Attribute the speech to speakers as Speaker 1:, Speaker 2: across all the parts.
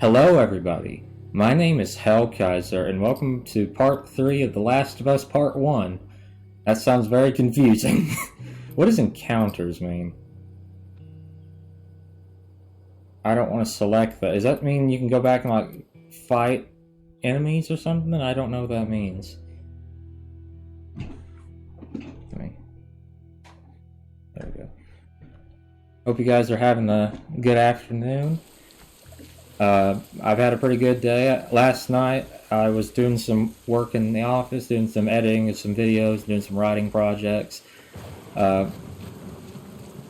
Speaker 1: Hello, everybody. My name is Hellkaiser, and welcome to Part 3 of The Last of Us Part 1. That sounds very confusing. What does encounters mean? I don't want to select that. Does that mean you can go back and, fight enemies or something? I don't know what that means. There we go. Hope you guys are having a good afternoon. I've had a pretty good day. Last night I was doing some work in the office, doing some editing of some videos, doing some writing projects. Let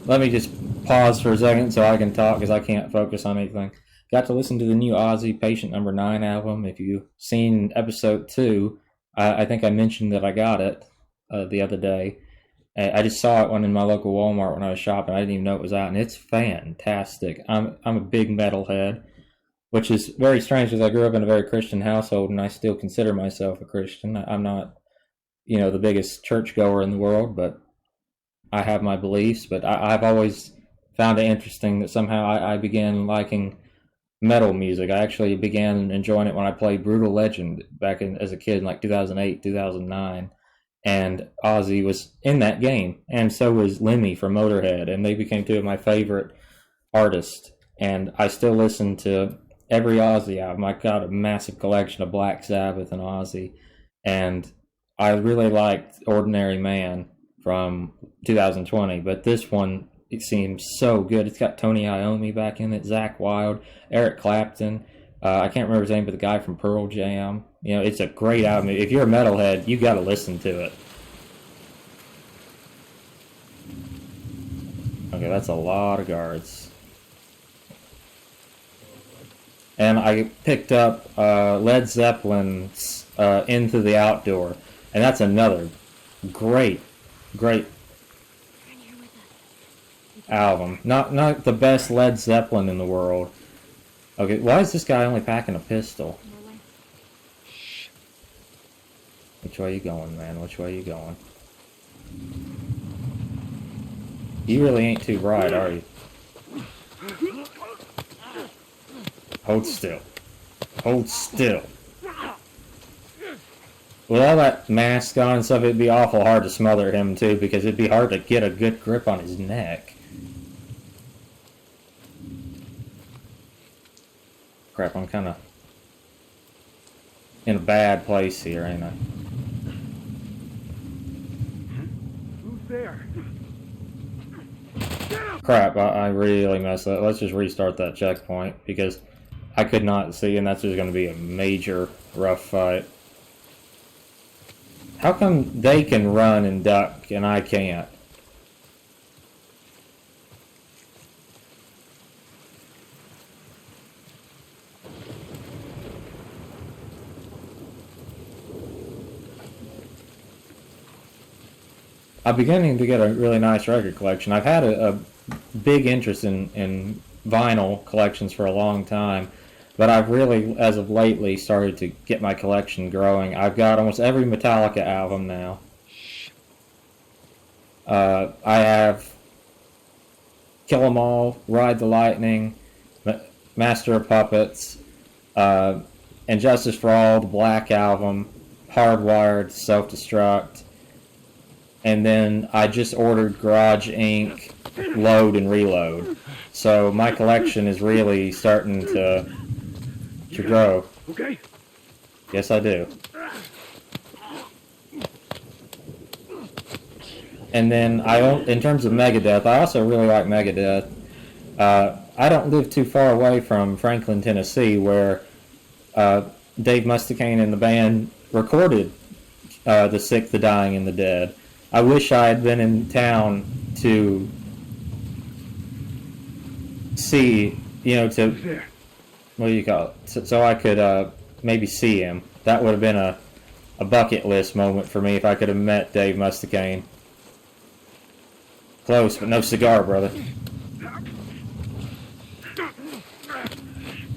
Speaker 1: me just pause for a second so I can talk because I can't focus on anything. Got to listen to the new Ozzy Patient Number 9 album. If you've seen episode 2, I think I mentioned that I got it the other day. I just saw it in my local Walmart when I was shopping. I didn't even know it was out, and it's fantastic. I'm a big metalhead, which is very strange because I grew up in a very Christian household, and I still consider myself a Christian. I'm not, the biggest churchgoer in the world, but I have my beliefs. But I've always found it interesting that somehow I began liking metal music. I actually began enjoying it when I played Brutal Legend as a kid in like 2008, 2009. And Ozzy was in that game, and so was Lemmy from Motorhead, and they became two of my favorite artists. And I still listen to every Ozzy album. I've got a massive collection of Black Sabbath and Ozzy, and I really liked Ordinary Man from 2020, but this one, it seems so good. It's got Tony Iommi back in it, Zakk Wylde, Eric Clapton. I can't remember his name, but the guy from Pearl Jam. It's a great album. If you're a metalhead, you got to listen to it. Okay, that's a lot of guards. And I picked up Led Zeppelin's Into the Outdoor, and that's another great album. Not the best Led Zeppelin in the world. Okay, why is this guy only packing a pistol? Which way you going, man? Which way you going? You really ain't too bright, are you? Hold still. Hold still. With all that mask on and stuff, it'd be awful hard to smother him, too, because it'd be hard to get a good grip on his neck. Crap, I'm kind of in a bad place here, ain't I?
Speaker 2: Who's there?
Speaker 1: Crap, I really messed up. Let's just restart that checkpoint, because I could not see, and that's just going to be a major rough fight. How come they can run and duck, and I can't? I'm beginning to get a really nice record collection. I've had a big interest in vinyl collections for a long time, but I've really, as of lately, started to get my collection growing. I've got almost every Metallica album now. I have Kill 'Em All, Ride the Lightning, Master of Puppets, and Justice for All, the Black Album, Hardwired, Self-Destruct. And then I just ordered Garage Inc. Load and Reload. So my collection is really starting to grow.
Speaker 2: Okay.
Speaker 1: Yes, I do. And then in terms of Megadeth, I also really like Megadeth. I don't live too far away from Franklin, Tennessee, where Dave Mustaine and the band recorded The Sick, the Dying, and the Dead. I wish I had been in town to see, what do you call it? So I could maybe see him. That would have been a bucket list moment for me if I could have met Dave Mustaine. Close, but no cigar, brother.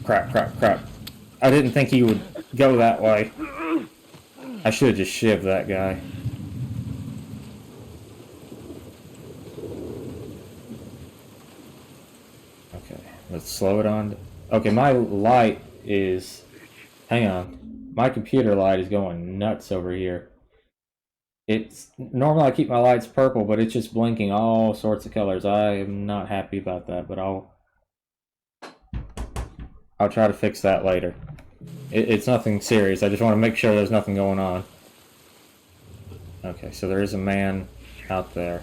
Speaker 1: Crap. I didn't think he would go that way. I should have just shivved that guy. Okay, let's slow it on. Okay, my light is... Hang on. My computer light is going nuts over here. It's... Normally I keep my lights purple, but it's just blinking all sorts of colors. I am not happy about that, but I'll try to fix that later. It's nothing serious. I just want to make sure there's nothing going on. Okay, so there is a man out there.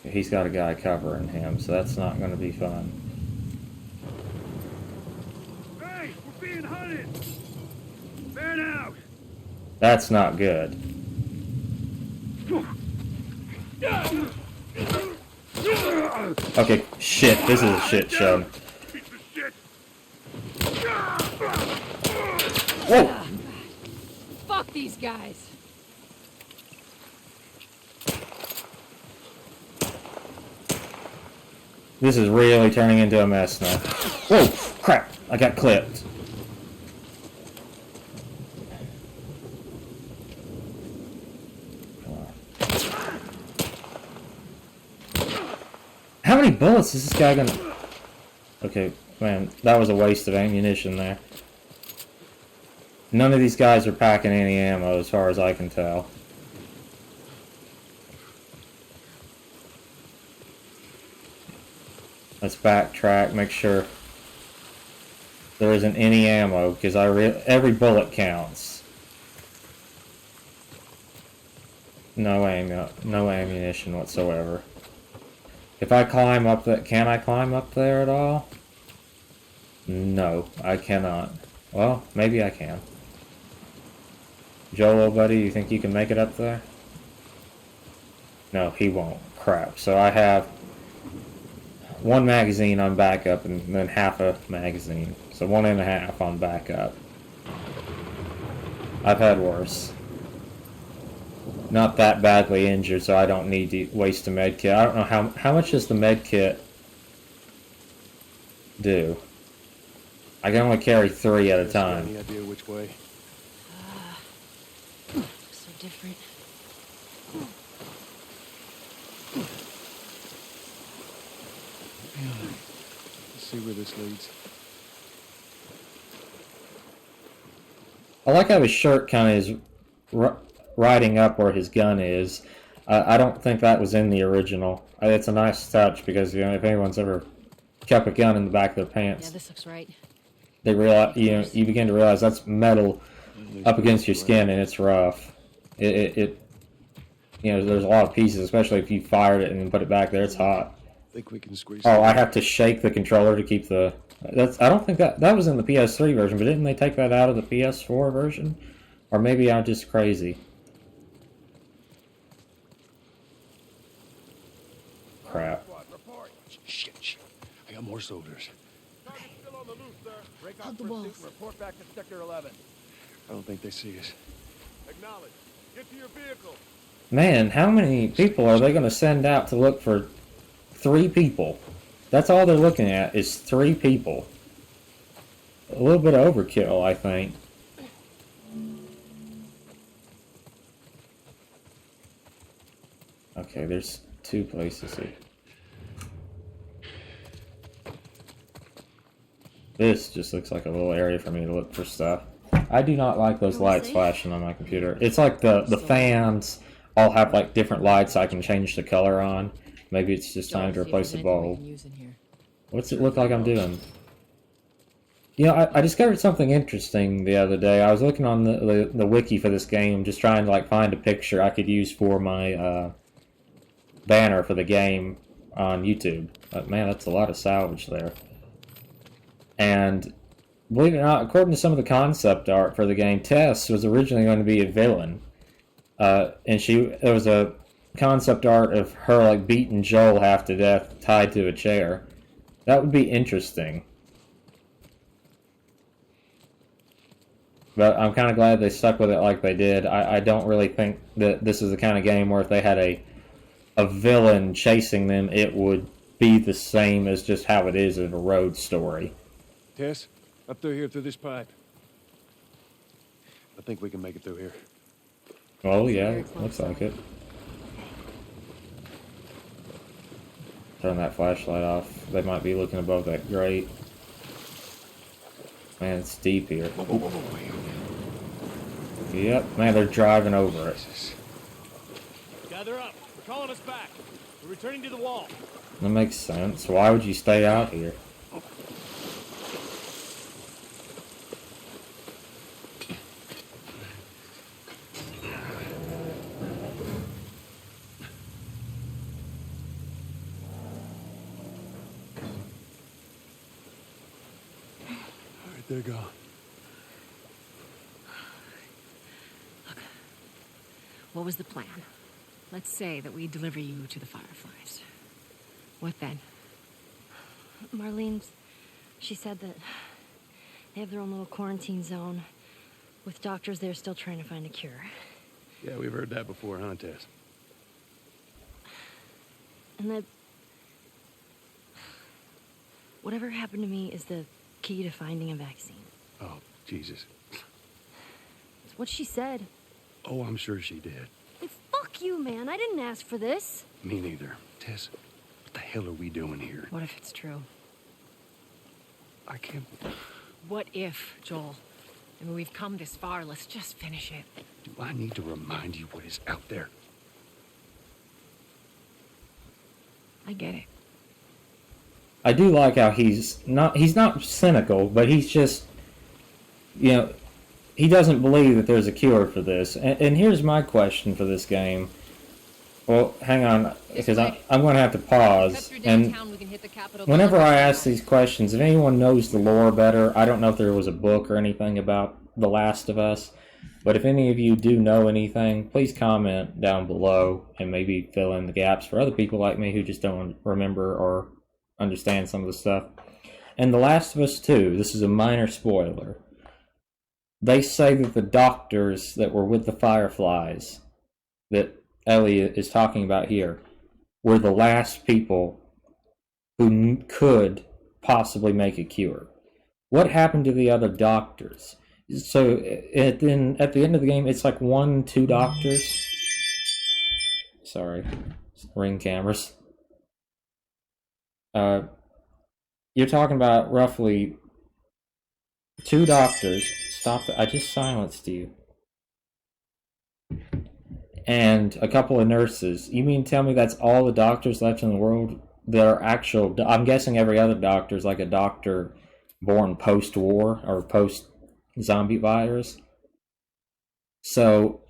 Speaker 1: He's got a guy covering him, so that's not going to be fun.
Speaker 2: Hey, we're being hunted! Fan out!
Speaker 1: That's not good. Okay, shit, this is a shit show.
Speaker 2: Piece of shit!
Speaker 1: Whoa!
Speaker 3: Fuck these guys.
Speaker 1: This is really turning into a mess now. Whoa! Crap! I got clipped. How many bullets is this guy gonna... Okay, man, that was a waste of ammunition there. None of these guys are packing any ammo as far as I can tell. Let's backtrack, make sure there isn't any ammo, because every bullet counts. No ammunition whatsoever. If I climb up that, can I climb up there at all? No, I cannot. Well, maybe I can. Joel, old buddy, you think you can make it up there? No, he won't. Crap. So I have one magazine on backup and then half a magazine. So 1.5 on backup. I've had worse. Not that badly injured, so I don't need to waste a med kit. I don't know how much does the med kit do? I can only carry 3 at a time.
Speaker 4: Any idea which way?
Speaker 3: So different.
Speaker 4: Let's see where this leads.
Speaker 1: I like how his shirt kind of is riding up where his gun is. I don't think that was in the original. It's a nice touch because, you know, if anyone's ever kept a gun in the back of their pants,
Speaker 3: Yeah, this looks right.
Speaker 1: they realize, you begin to realize that's metal up against your skin and it's rough. It you know, there's a lot of pieces, especially if you fired it and then put it back there. It's hot.
Speaker 4: Think we can squeeze.
Speaker 1: Oh, I have to shake the controller to keep the. I don't think that was in the PS3 version, but didn't they take that out of the PS4 version? Or maybe I'm just crazy. Crap.
Speaker 4: Shit. I got more soldiers.
Speaker 2: Target's still on the loose, sir. Break
Speaker 3: Hug
Speaker 2: out
Speaker 3: the
Speaker 2: pursuit
Speaker 3: walls.
Speaker 2: and report back to Sector 11.
Speaker 4: I don't think they see us.
Speaker 2: Acknowledge. Get to your vehicle.
Speaker 1: Man, how many people are they going to send out to look for 3 people? That's all they're looking at is 3 people. A little bit of overkill, I think. Okay, there's 2 places here. This just looks like a little area for me to look for stuff. I do not like those lights flashing on my computer. It's like the fans all have like different lights I can change the color on. Maybe it's just time to replace the bulb. What's it look like I'm doing? You know, I discovered something interesting the other day. I was looking on the wiki for this game, just trying to like find a picture I could use for my banner for the game on YouTube. But man, that's a lot of salvage there. And believe it or not, according to some of the concept art for the game, Tess was originally going to be a villain. And there was a concept art of her like beating Joel half to death tied to a chair. That would be interesting. But I'm kind of glad they stuck with it like they did. I don't really think that this is the kind of game where if they had a villain chasing them, it would be the same as just how it is in a road story.
Speaker 4: Tess, up through here through this pipe. I think we can make it through here.
Speaker 1: Well, yeah, looks like it. Turn that flashlight off. They might be looking above that grate. Man, it's deep here.
Speaker 4: Whoa, whoa, whoa, whoa, wait.
Speaker 1: Yep, man, they're driving over it.
Speaker 4: Jesus.
Speaker 2: Gather up. We're calling us back. We're returning to the wall.
Speaker 1: That makes sense. Why would you stay out here?
Speaker 4: All right, they're gone.
Speaker 3: What was the plan? Let's say that we deliver you to the Fireflies. What then?
Speaker 5: Marlene, she said that they have their own little quarantine zone with doctors there still trying to find a cure.
Speaker 4: Yeah, we've heard that before, huh, Tess?
Speaker 5: And that whatever happened to me is the key to finding a vaccine.
Speaker 4: Oh, Jesus.
Speaker 5: It's what she said.
Speaker 4: Oh, I'm sure she did.
Speaker 5: Hey, fuck you, man. I didn't ask for this.
Speaker 4: Me neither. Tess, what the hell are we doing here?
Speaker 3: What if it's true?
Speaker 4: I can't...
Speaker 3: What if, Joel? I mean, we've come this far. Let's just finish it.
Speaker 4: Do I need to remind you what is out there?
Speaker 3: I get it.
Speaker 1: I do like how he's not cynical, but he's just, you know, he doesn't believe that there's a cure for this. And here's my question for this game. Well, hang on, because I'm going to have to pause. And whenever I ask these questions, if anyone knows the lore better, I don't know if there was a book or anything about The Last of Us, but if any of you do know anything, please comment down below and maybe fill in the gaps for other people like me who just don't remember or understand some of the stuff. And The Last of Us 2, this is a minor spoiler. They say that the doctors that were with the Fireflies, that Ellie is talking about here, were the last people who could possibly make a cure. What happened to the other doctors? So at the end of the game, it's like 1-2 doctors. Sorry, Ring cameras. You're talking about roughly 2 doctors. Stop it! I just silenced you. And a couple of nurses. You mean tell me that's all the doctors left in the world that are actual... I'm guessing every other doctor is like a doctor born post-war or post-zombie virus. So,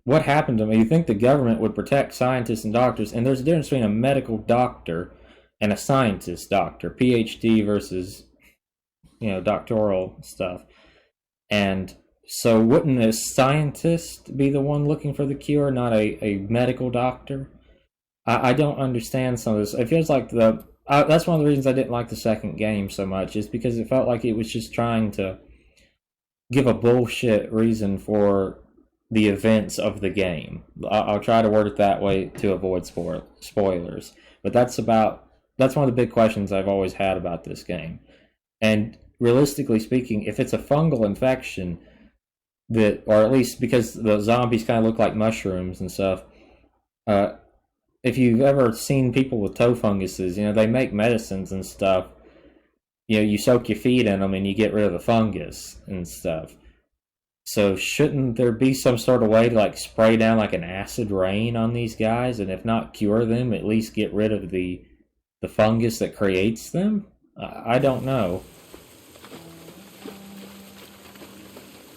Speaker 1: what happened to me? You think the government would protect scientists and doctors, and there's a difference between a medical doctor and a scientist doctor. PhD versus, you know, doctoral stuff. And... so wouldn't a scientist be the one looking for the cure, not a medical doctor? I don't understand some of this. It feels like that's one of the reasons I didn't like the second game so much, is because it felt like it was just trying to give a bullshit reason for the events of the game. I'll try to word it that way to avoid spoilers. But that's one of the big questions I've always had about this game. And realistically speaking, if it's a fungal infection... or at least because the zombies kind of look like mushrooms and stuff. If you've ever seen people with toe funguses, you know, they make medicines and stuff. You know, you soak your feet in them and you get rid of the fungus and stuff. So shouldn't there be some sort of way to like spray down like an acid rain on these guys, and if not cure them, at least get rid of the fungus that creates them? I don't know.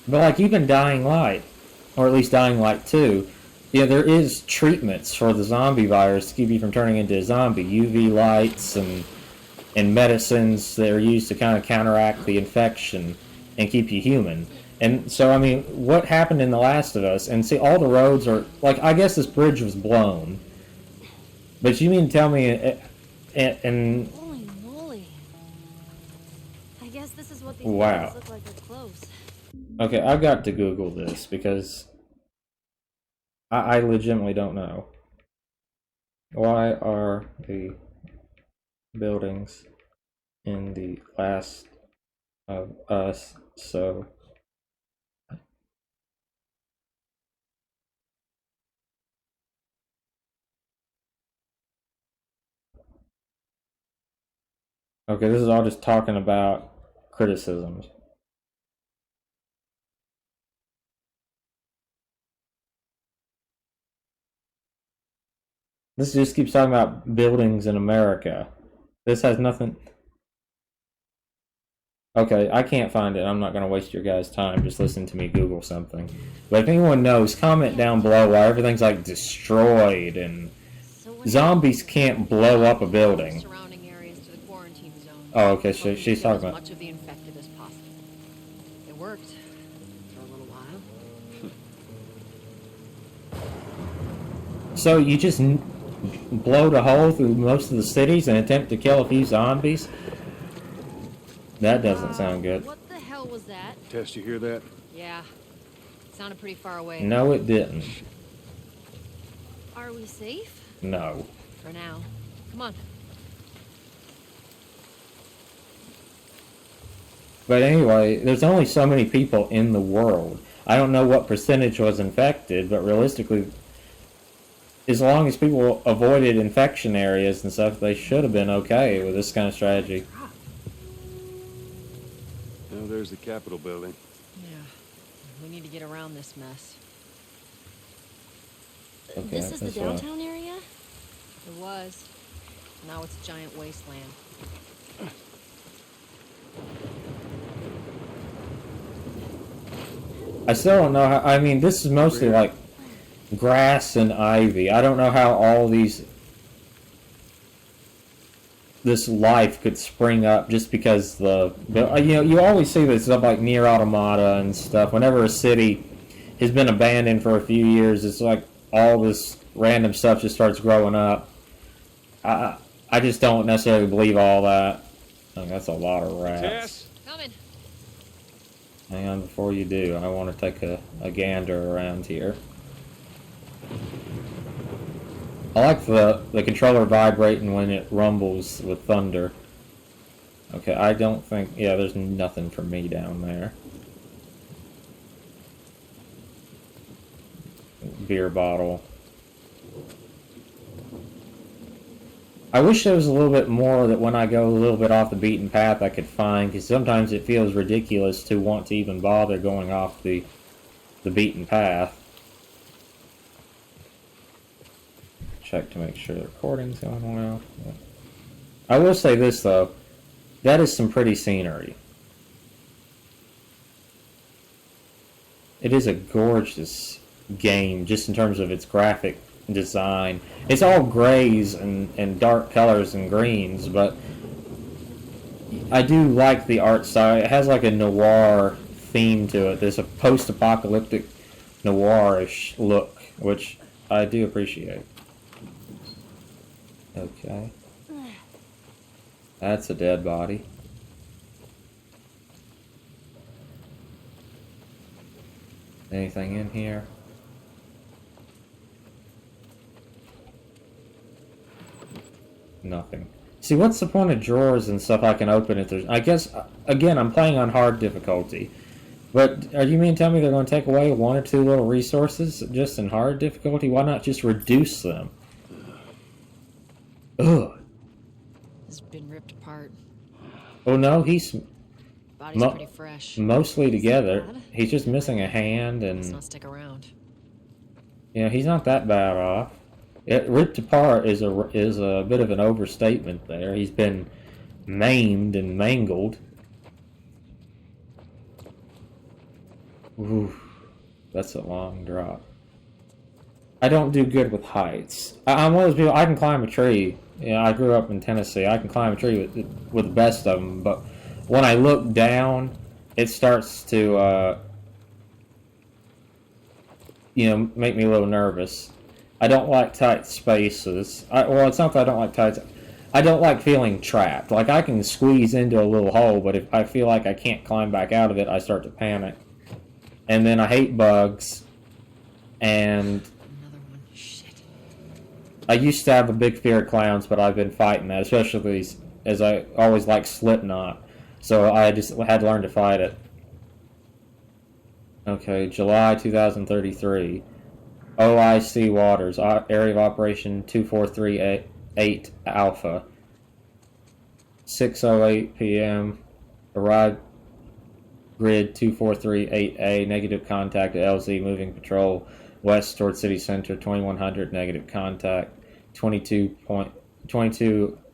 Speaker 1: But like even Dying Light, or at least Dying Light 2, yeah, there is treatments for the zombie virus to keep you from turning into a zombie. UV lights and medicines that are used to kind of counteract the infection and keep you human. And so, I mean, what happened in The Last of Us? And see, all the roads are... like, I guess this bridge was blown. But you mean to tell me... and
Speaker 5: Holy moly. I guess this is what these
Speaker 1: wow.
Speaker 5: guys look like up close.
Speaker 1: Okay, I've got to Google this because I legitimately don't know. Why are the buildings in The Last of Us so... Okay, this is all just talking about criticisms. This just keeps talking about buildings in America. This has nothing. Okay, I can't find it. I'm not going to waste your guys' time. Just listen to me Google something. But if anyone knows, comment down below why everything's like destroyed and
Speaker 5: So what
Speaker 1: zombies can't blow up a building.
Speaker 3: Surrounding areas to the quarantine zone.
Speaker 1: Oh, okay, she's talking
Speaker 3: As
Speaker 1: about.
Speaker 3: much of the infected as possible. It worked for a little while.
Speaker 1: So you just blow a hole through most of the cities and attempt to kill a few zombies? That doesn't sound good.
Speaker 5: What the hell was that?
Speaker 4: Tess, you hear that?
Speaker 3: Yeah. It sounded pretty far away.
Speaker 1: No, it didn't.
Speaker 5: Are we safe?
Speaker 1: No.
Speaker 3: For now. Come on.
Speaker 1: But anyway, there's only so many people in the world. I don't know what percentage was infected, but realistically, as long as people avoided infection areas and stuff, they should have been okay with this kind of strategy.
Speaker 4: Oh, there's the Capitol building.
Speaker 3: Yeah. We need to get around this mess.
Speaker 1: Okay,
Speaker 5: This is the
Speaker 1: this way.
Speaker 5: downtown area?
Speaker 3: It was. Now it's a giant wasteland.
Speaker 1: I still don't know how. I mean, this is mostly like grass and ivy. I don't know how all this life could spring up just because you always see this stuff like near Automata and stuff. Whenever a city has been abandoned for a few years, it's like all this random stuff just starts growing up. I just don't necessarily believe all that. I mean, that's a lot of rats.
Speaker 4: Tess?
Speaker 3: Coming.
Speaker 1: Hang on, before you do, I want to take a gander around here. I like the controller vibrating when it rumbles with thunder. Okay, I don't think... Yeah, there's nothing for me down there. Beer bottle. I wish there was a little bit more that when I go a little bit off the beaten path I could find, because sometimes it feels ridiculous to want to even bother going off the beaten path. Check to make sure the recording's going well. Yeah. I will say this though, that is some pretty scenery. It is a gorgeous game just in terms of its graphic design. It's all grays and dark colors and greens, but I do like the art style. It has like a noir theme to it. There's a post-apocalyptic noirish look, which I do appreciate. Okay. That's a dead body. Anything in here? Nothing. See, what's the point of drawers and stuff I can open if there's... I guess, again, I'm playing on hard difficulty. But are you mean to tell me they're going to take away one or two little resources just in hard difficulty? Why not just reduce them? Ugh.
Speaker 3: It's been ripped apart.
Speaker 1: Oh no, he's
Speaker 3: Body's pretty fresh.
Speaker 1: mostly together.
Speaker 3: bad?
Speaker 1: He's just missing a hand
Speaker 3: Let's
Speaker 1: and...
Speaker 3: not stick around.
Speaker 1: Yeah, he's not that bad off. Ripped apart is a bit of an overstatement there. He's been maimed and mangled. Ooh, that's a long drop. I don't do good with heights. I'm one of those people, I can climb a tree. You know, I grew up in Tennessee. I can climb a tree with the best of them, but when I look down, it starts to, make me a little nervous. I don't like tight spaces. Well, it's not that I don't like tight... I don't like feeling trapped. Like, I can squeeze into a little hole, but if I feel like I can't climb back out of it, I start to panic. And then I hate bugs. And
Speaker 3: Another one. Shit.
Speaker 1: I used to have a big fear of clowns, but I've been fighting that, especially as I always like Slipknot. So I just had to learn to fight it. Okay, July 2033. OIC Waters, Area of Operation 2438 Alpha. 6:08 p.m. Arrived grid 2438A, negative contact at LZ, moving patrol west toward city center, 2100, negative contact, 22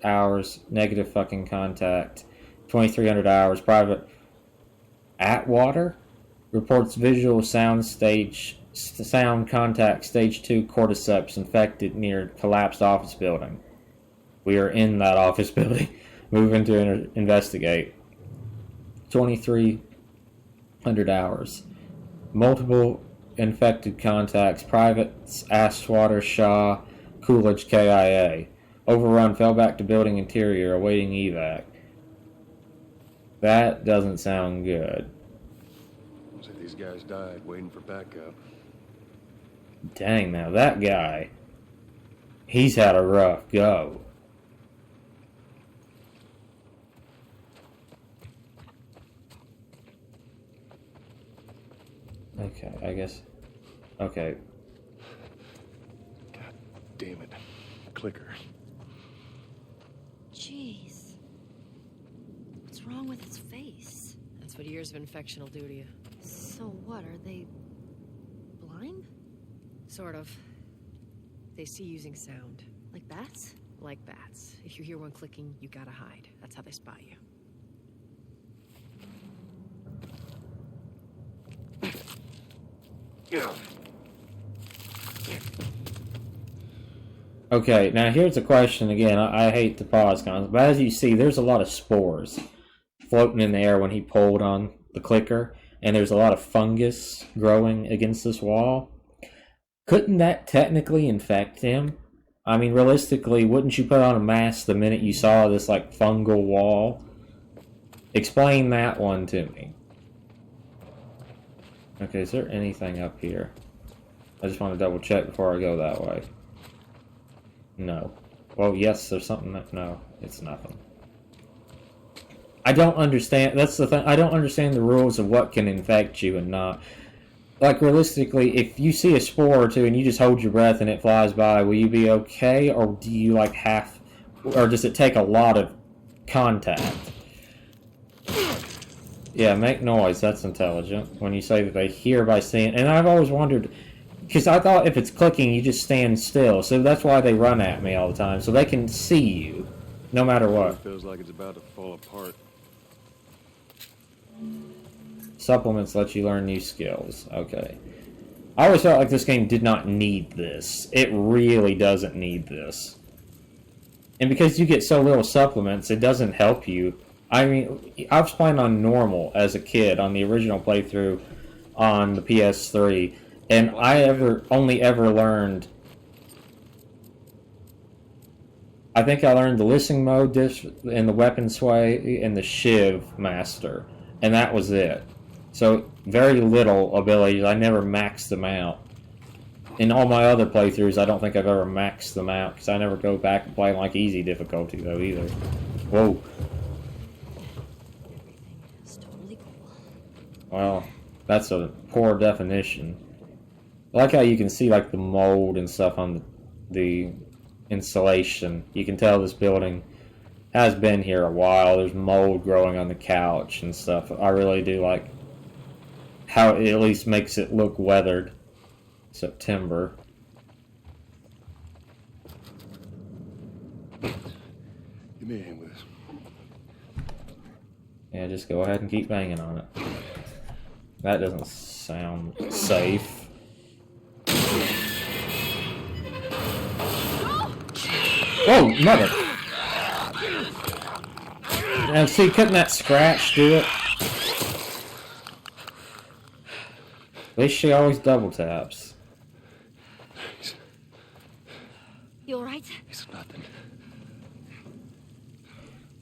Speaker 1: hours, negative fucking contact, 2300 hours, private Atwater reports visual sound contact stage 2 cordyceps infected near collapsed office building. We are in that office building. Moving to investigate. 2300 hours. Multiple infected contacts. Privates Ashwater, Shaw, Coolidge, KIA. Overrun, fell back to building interior, awaiting evac. That doesn't sound good.
Speaker 4: Looks like these guys died waiting for backup.
Speaker 1: Dang, now that guy, he's had a rough go. Okay, I guess. Okay.
Speaker 4: God damn it. Clicker.
Speaker 5: Jeez. What's wrong with his face?
Speaker 3: That's what years of infection will do to you.
Speaker 5: So what, are they blind?
Speaker 3: Sort of. They see using sound.
Speaker 5: Like bats?
Speaker 3: Like bats. If you hear one clicking, you gotta hide. That's how they spot you.
Speaker 1: Okay, now here's a question again. I hate to pause, guys, but as you see, there's a lot of spores floating in the air when he pulled on the clicker, and there's a lot of fungus growing against this wall. Couldn't that technically infect him? I mean, realistically, wouldn't you put on a mask the minute you saw this, like, fungal wall? Explain that one to me. Okay, is there anything up here? I just want to double check before I go that way. No. Well, yes, there's something that... No, it's nothing. I don't understand... That's the thing. I don't understand the rules of what can infect you and not. Like, realistically, if you see a spore or two and you just hold your breath and it flies by, will you be okay? Or do you, like, have... Or does it take a lot of contact? Yeah, make noise. That's intelligent. When you say that they hear by seeing... And I've always wondered... Because I thought if it's clicking, you just stand still. So that's why they run at me all the time. So they can see you, no matter what.
Speaker 4: It feels like it's about to fall apart.
Speaker 1: Supplements let you learn new skills. Okay. I always felt like this game did not need this. It really doesn't need this. And because you get so little supplements, it doesn't help you. I mean, I was playing on normal as a kid on the original playthrough on the PS3. And I only ever learned... I think I learned the listening mode and the weapon sway and the Shiv master. And that was it. So, very little abilities. I never maxed them out. In all my other playthroughs, I don't think I've ever maxed them out. Because I never go back and play like easy difficulty, though, either. Whoa.
Speaker 5: Everything is totally cool.
Speaker 1: Well, that's a poor definition. I like how you can see like the mold and stuff on the insulation. You can tell this building has been here a while. There's mold growing on the couch and stuff. I really do like how it at least makes it look weathered. September.
Speaker 4: Give me a hand with this.
Speaker 1: Yeah, just go ahead and keep banging on it. That doesn't sound safe. Whoa, mother! Now, see, couldn't that scratch do it? At least she always double taps.
Speaker 5: You alright?
Speaker 4: It's nothing.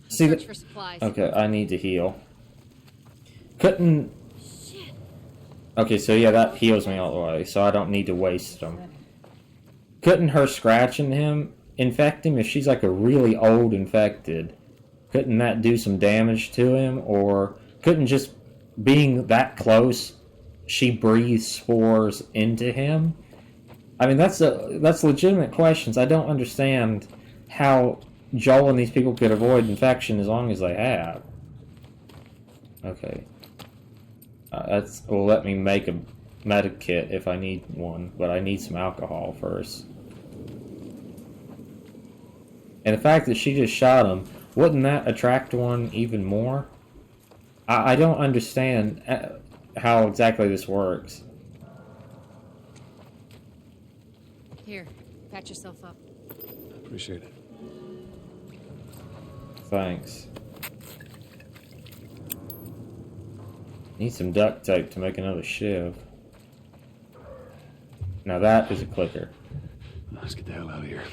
Speaker 1: See,
Speaker 3: Search for supplies.
Speaker 1: okay, I need to heal. Couldn't...
Speaker 5: Shit.
Speaker 1: Okay, so yeah, that heals me all the way, so I don't need to waste them. Couldn't her scratching him infect him if she's like a really old infected? Couldn't that do some damage to him? Or couldn't just being that close, she breathe spores into him? I mean, that's legitimate questions. I don't understand how Joel and these people could avoid infection as long as they have. Okay. That's will let me make a medic kit if I need one, but I need some alcohol first. And the fact that she just shot him, wouldn't that attract one even more? I don't understand how exactly this works.
Speaker 3: Here, patch yourself up.
Speaker 4: Appreciate it.
Speaker 1: Thanks. Need some duct tape to make another shiv. Now that is a clicker.
Speaker 4: Let's get the hell out of here.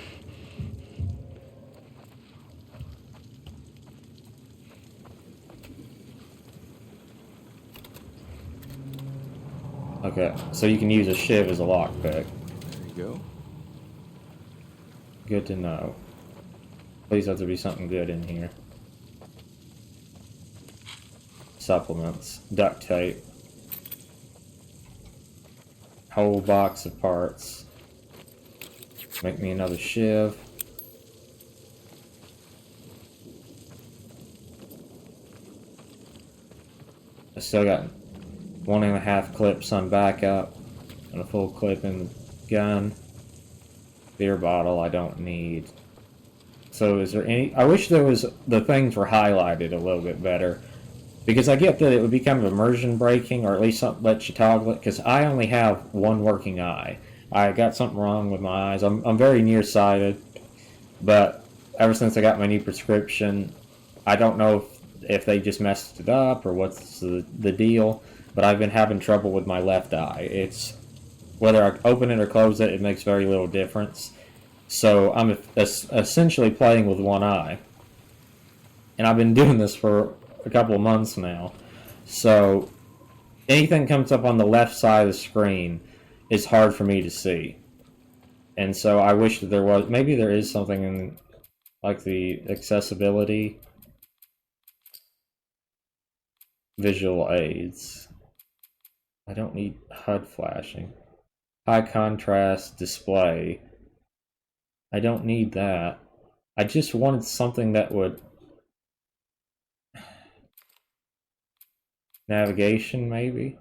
Speaker 1: Okay, so you can use a shiv as a lockpick.
Speaker 4: There you go.
Speaker 1: Good to know. Please have to be something good in here. Supplements, duct tape, whole box of parts. Make me another shiv. I still got 1.5 clips on backup and a full clip in the gun. Beer bottle I don't need. So is there any... I wish there was... the things were highlighted a little bit better. Because I get that it would be kind of immersion breaking, or at least something lets you toggle it, because I only have one working eye. I got something wrong with my eyes. I'm very nearsighted, but ever since I got my new prescription, I don't know if they just messed it up or what's the deal, but I've been having trouble with my left eye. It's... whether I open it or close it, it makes very little difference. So I'm essentially playing with one eye. And I've been doing this for a couple of months now. So anything comes up on the left side of the screen is hard for me to see. And so I wish that there was... maybe there is something in like the accessibility visual aids. I don't need HUD flashing. High contrast display. I don't need that. I just wanted something that would... navigation, maybe?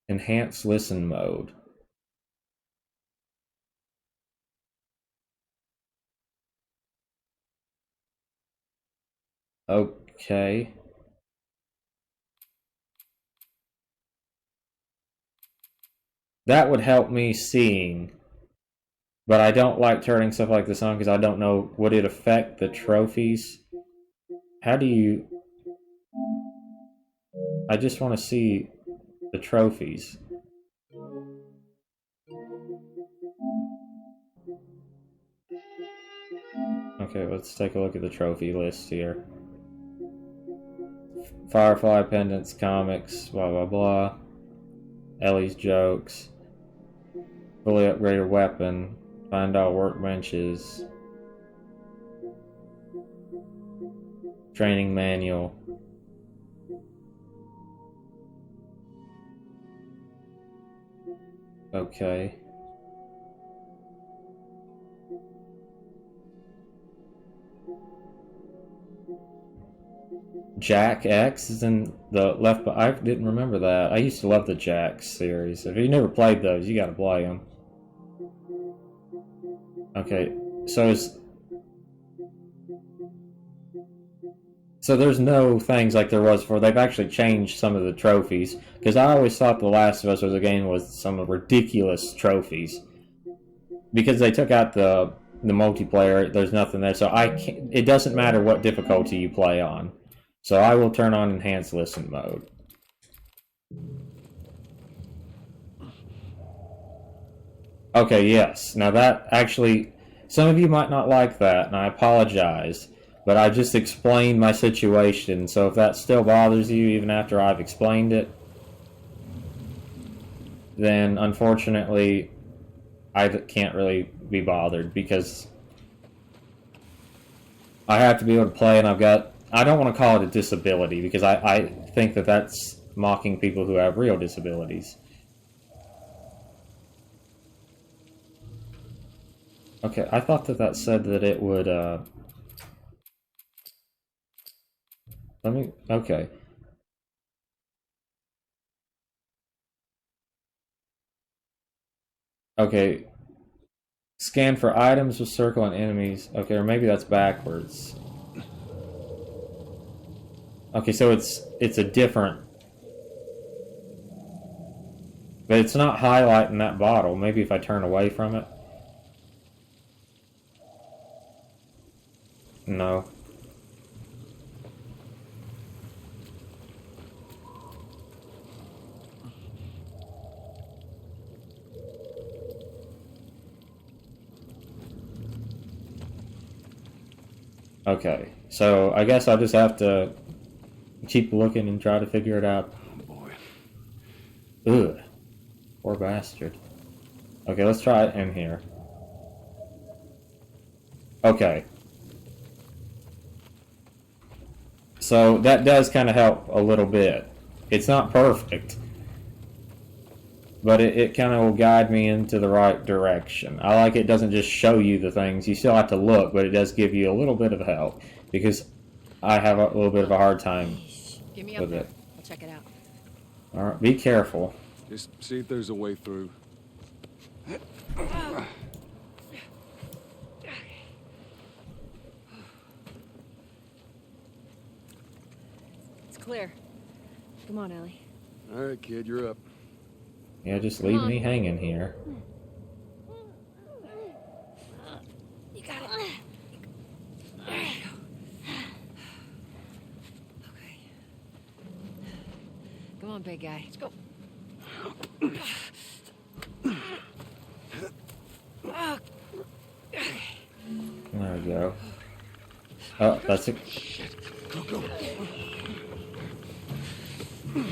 Speaker 1: Enhanced listen mode. Okay. That would help me seeing. But I don't like turning stuff like this on because I don't know, would it affect the trophies? How do you... I just want to see the trophies. Okay, let's take a look at the trophy list here. Firefly pendants, comics, blah blah blah. Ellie's jokes. Fully upgraded weapon. Find all workbenches. Training manual. Okay. Jack X is in the left. I didn't remember that. I used to love the Jack series. If you never played those, you gotta play them. Okay, so there's no things like there was before. They've actually changed some of the trophies, because I always thought The Last of Us was a game with some ridiculous trophies. Because they took out the multiplayer, there's nothing there. So I can't, it doesn't matter what difficulty you play on. So I will turn on enhanced listen mode. Okay, yes. Now that actually, some of you might not like that, and I apologize. But I just explained my situation, so if that still bothers you even after I've explained it, then unfortunately I can't really be bothered, because I have to be able to play, and I don't want to call it a disability, because I think that that's mocking people who have real disabilities. Okay, I thought that said that it would, let me, okay. Okay. Scan for items with circle and enemies. Okay, or maybe that's backwards. Okay, so it's a different... But it's not highlighting that bottle. Maybe if I turn away from it. No. Okay, so I guess I'll just have to keep looking and try to figure it out.
Speaker 4: Oh, boy.
Speaker 1: Ugh. Poor bastard. Okay, let's try it in here. Okay. So that does kind of help a little bit. It's not perfect, but it kind of will guide me into the right direction. I like it doesn't just show you the things. You still have to look, but it does give you a little bit of help, because I have a little bit of a hard time
Speaker 3: Give me up
Speaker 1: with
Speaker 3: there.
Speaker 1: it.
Speaker 3: I'll check it out.
Speaker 1: Alright, be careful.
Speaker 4: Just see if there's a way through.
Speaker 3: It's clear.
Speaker 5: Come on, Ellie.
Speaker 4: All right, kid, you're up.
Speaker 1: Yeah, just leave me hanging here.
Speaker 5: You got it.
Speaker 3: Okay. Come on, big guy. Let's go.
Speaker 1: There we go. Oh, that's it.
Speaker 4: Go, go.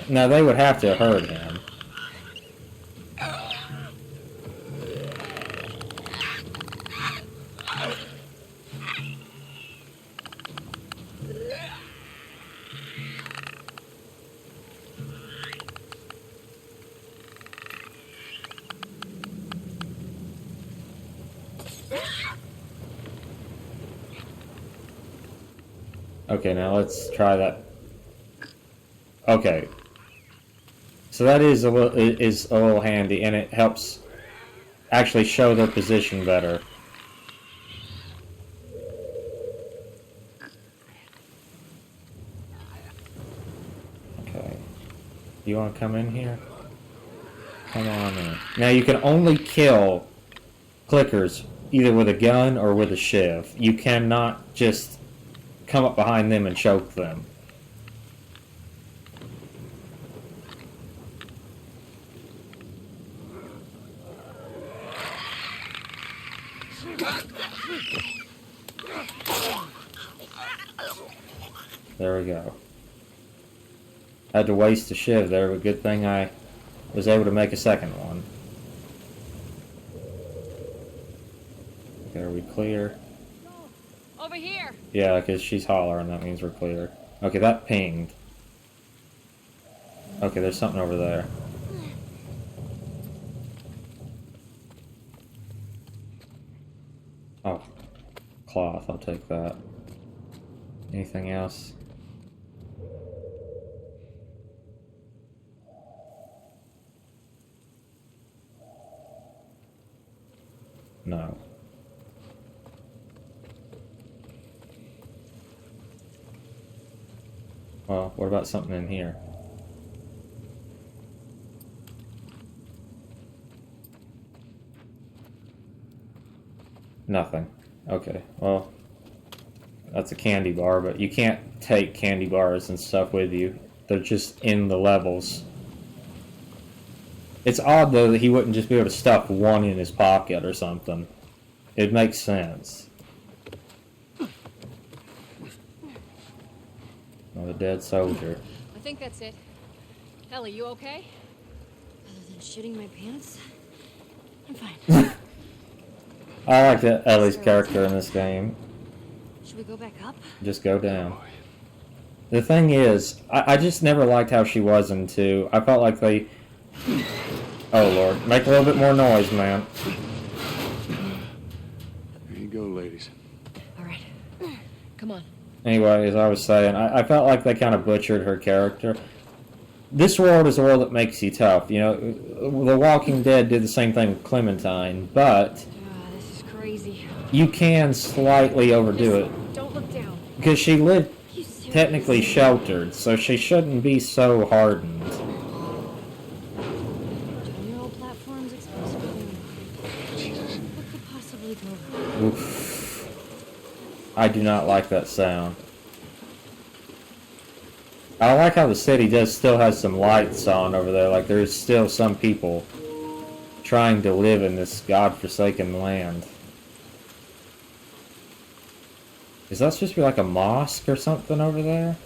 Speaker 1: Now they would have to have heard him. Okay, now let's try that. Okay. So that is a little handy, and it helps actually show their position better. Okay. You want to come in here? Come on in. Now you can only kill clickers either with a gun or with a shiv. You cannot just come up behind them and choke them. There we go. Had to waste a shiv there, but good thing I was able to make a second one. Okay, are we clear?
Speaker 3: Over here.
Speaker 1: Yeah, because she's hollering, that means we're clear. Okay, that pinged. Okay, there's something over there. Oh, cloth, I'll take that. Anything else? No. Well, what about something in here? Nothing. Okay, well, that's a candy bar, but you can't take candy bars and stuff with you. They're just in the levels. It's odd, though, that he wouldn't just be able to stuff one in his pocket or something. It makes sense. Oh, the dead soldier.
Speaker 3: I think that's it. Ellie, you okay?
Speaker 5: Other than shitting my pants, I'm fine.
Speaker 1: I like Ellie's character in this game.
Speaker 5: Should we go back up?
Speaker 1: Just go down. The thing is, I just never liked how she was in 2. I felt like they... Oh, Lord. Make a little bit more noise, man.
Speaker 4: go, ladies.
Speaker 3: All right. Come on.
Speaker 1: Anyway, as I was saying, I felt like they kind of butchered her character. This world is a world that makes you tough. You know, The Walking Dead did the same thing with Clementine, but
Speaker 5: This is crazy.
Speaker 1: you can slightly overdo it.
Speaker 5: Don't look down.
Speaker 1: Because she lived
Speaker 5: You serious?
Speaker 1: technically sheltered, so she shouldn't be so hardened.
Speaker 5: General platforms exposed for the
Speaker 4: Jesus.
Speaker 5: What could possibly go wrong?
Speaker 1: Oof. I do not like that sound. I like how the city still has some lights on over there, like there's still some people trying to live in this godforsaken land. Is that supposed to be like a mosque or something over there?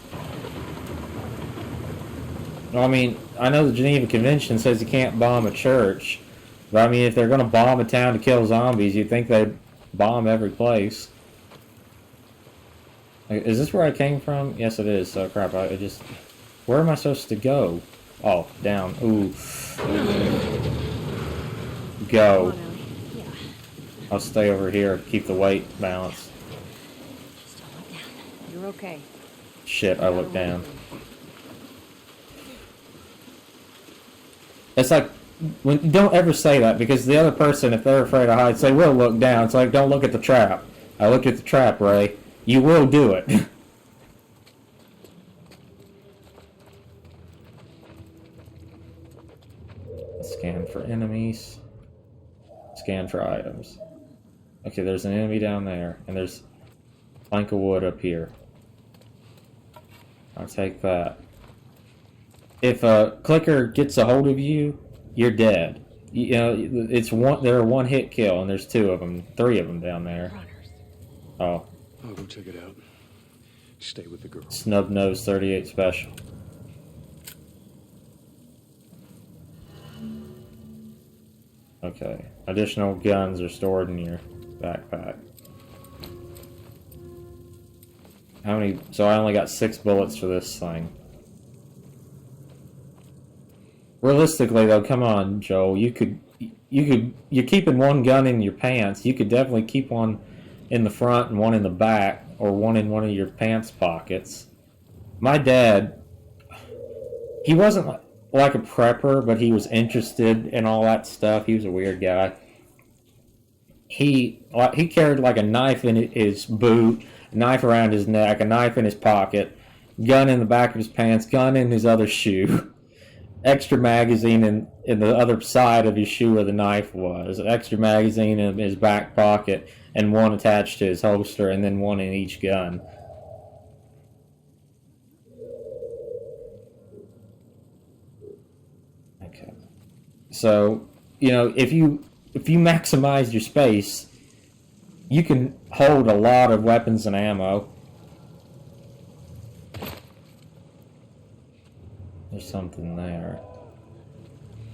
Speaker 1: Well, I mean, I know the Geneva Convention says you can't bomb a church, but I mean, if they're gonna bomb a town to kill zombies, you'd think they'd bomb every place. Is this where I came from? Yes, it is. So crap, I just... Where am I supposed to go? Oh, down. Ooh.
Speaker 5: Come
Speaker 1: Go.
Speaker 5: on, Ellie. Yeah.
Speaker 1: I'll stay over here, keep the weight balanced.
Speaker 5: Just don't look down.
Speaker 3: You're okay.
Speaker 1: Shit, I looked down. It's like, don't ever say that, because the other person, if they're afraid of heights, they will look down. It's like, don't look at the trap. I looked at the trap, Ray. You will do it. Scan for enemies. Scan for items. Okay, there's an enemy down there, and there's a plank of wood up here. I'll take that. If a clicker gets a hold of you, you're dead. You know, it's one. They're a one-hit kill, and there's 2 of them, 3 of them down there.
Speaker 3: Runners.
Speaker 1: Oh,
Speaker 4: I'll go check it out. Stay with the girl.
Speaker 1: Snub Nose 38 Special. Okay, additional guns are stored in your backpack. How many? So I only got 6 bullets for this thing. Realistically, though, come on, Joel. You're keeping one gun in your pants. You could definitely keep one in the front and one in the back, or one in one of your pants pockets. My dad, he wasn't like a prepper, but he was interested in all that stuff. He was a weird guy. He carried like a knife in his boot, a knife around his neck, a knife in his pocket, gun in the back of his pants, gun in his other shoe, extra magazine in the other side of his shoe where the knife was, an extra magazine in his back pocket, and one attached to his holster, and then one in each gun. Okay. So, you know, if you maximize your space, you can hold a lot of weapons and ammo. There's something there.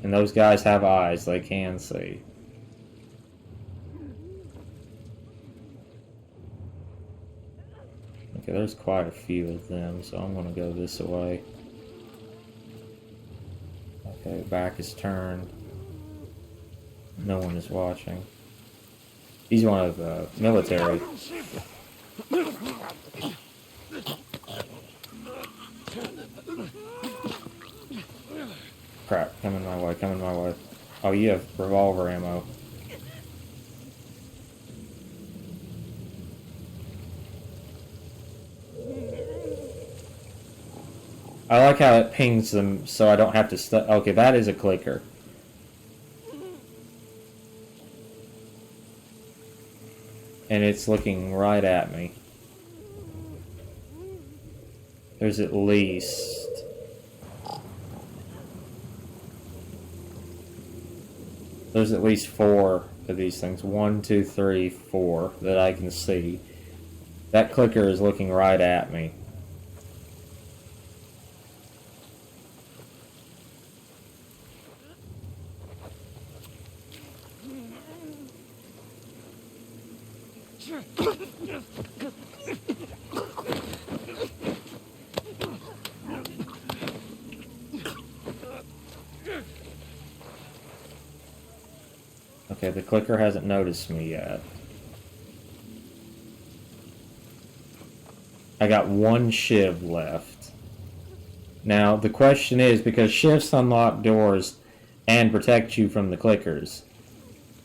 Speaker 1: And those guys have eyes, they can see. Okay, there's quite a few of them, so I'm gonna go this way. Okay, back is turned. No one is watching. He's one of the military. Crap, coming my way, coming my way. Oh, you have revolver ammo. I like how it pings them so I don't have to okay, that is a clicker. And it's looking right at me. There's at least... There's at least 4 of these things. 1, 2, 3, 4 that I can see. That clicker is looking right at me. Okay, the clicker hasn't noticed me yet. I got one shiv left. Now, the question is, because shifts unlock doors and protect you from the clickers,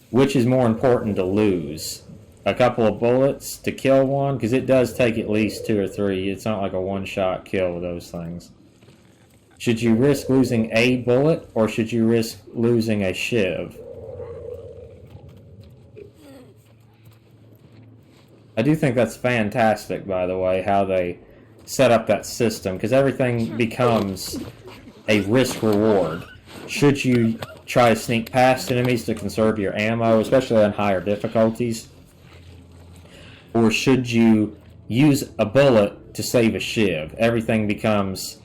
Speaker 1: which is more important to lose? A couple of bullets to kill one? Because it does take at least 2 or 3. It's not like a one-shot kill with those things. Should you risk losing a bullet, or should you risk losing a shiv? I do think that's fantastic, by the way, how they set up that system, because everything becomes a risk-reward. Should you try to sneak past enemies to conserve your ammo, especially on higher difficulties? Or should you use a bullet to save a shiv? Everything becomes